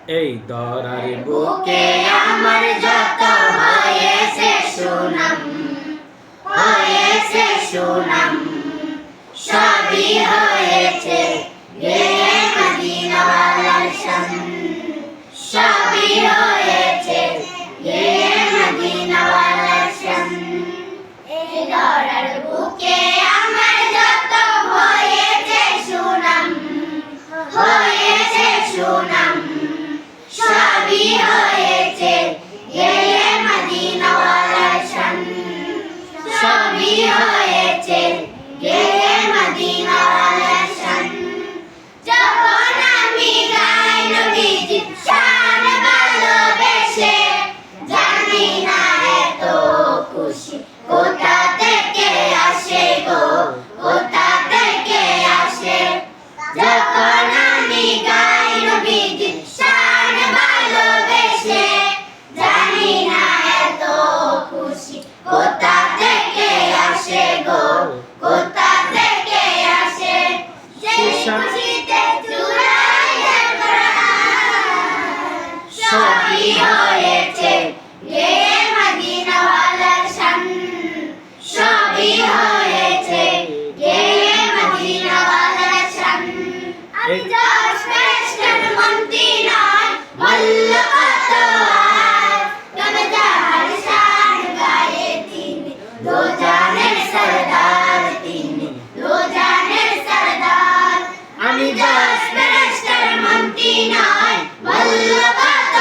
এই ধরার বুকে আমার যত হয়েছে সুনাম, হয়েছে সুনাম, সবই হয়েছে গেয়ে মদিনাওয়ালার শান, সবই হয়েছে গেয়ে মদিনাওয়ালার শান। এই ধরার বুকে আমার যত হয়েছে সুনাম, হয়েছে সুনাম, সবই হয়েছে গেয়ে মদিনাওয়ালার শান, সবই হয়েছে গেয়ে মদিনাওয়ালার শান। যখন আমি গাই নবীজির শান ভালোবেসে, জানি না এত খুশি কোথা থেকে আসে গো, কোথা থেকে আসে। যখন আমি গাই নবীজির শান ভালোবেসে, জানি না এত খুশি কোথা থেকে আসে গো, কোথা থেকে আসে। সেই খুশিতে চূড়ায় কোরআন, সবই হয়েছে গেয়ে মদিনাওয়ালার শান, সবই হয়েছে গেয়ে মদিনাওয়ালার শান। আমি জাস্ট ফেরেশতার মন্ত্রী নয়, বলল কত আর, তবে যার শান গায়ে তিনি, দো জানের সরদার তিনি, দো জানের সরদার। আমি জাস্ট ফেরেশতার মন্ত্রী নয়, বলল কত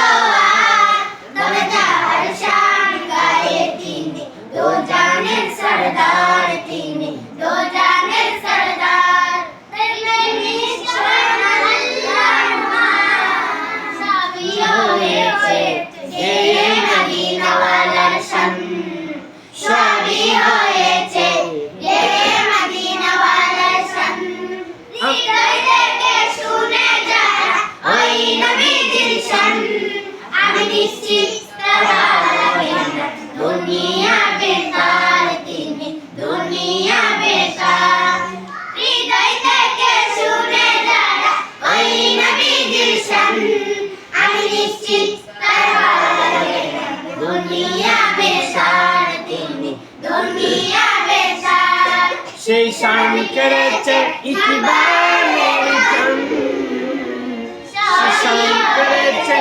আর, তবে যার শান গায়ে তিনি, দো জানের সরদার তিনি, দো জানের সরদার। সবই হয়েছে গেয়ে মদিনাওয়ালার শান, সবই হয়েছে গেয়ে মদিনাওয়ালার শান। হৃদয় থেকে শুনে যারা ওই নবীজির শান, আমি নিশ্চিত তারা লাগবে না দুনিয়া বেকার তিনি, দুনিয়া বেকার। হৃদয় থেকে শুনে যারা ওই নবীজির শান, আমি নিশ্চিত তারা লাগবে না দুনিয়া বেকার তিনি, দুনিয়া বেকার। সেই শান করেছে ইকবালের জান, সেই শান করেছে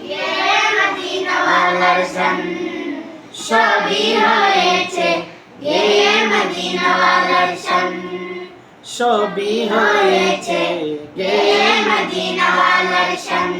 গেয়ে মদিনাওয়ালার শান, সবই হয়েছে গেয়ে মদিনাওয়ালার শান, সবই হয়েছে গেয়ে মদিনাওয়ালার শান।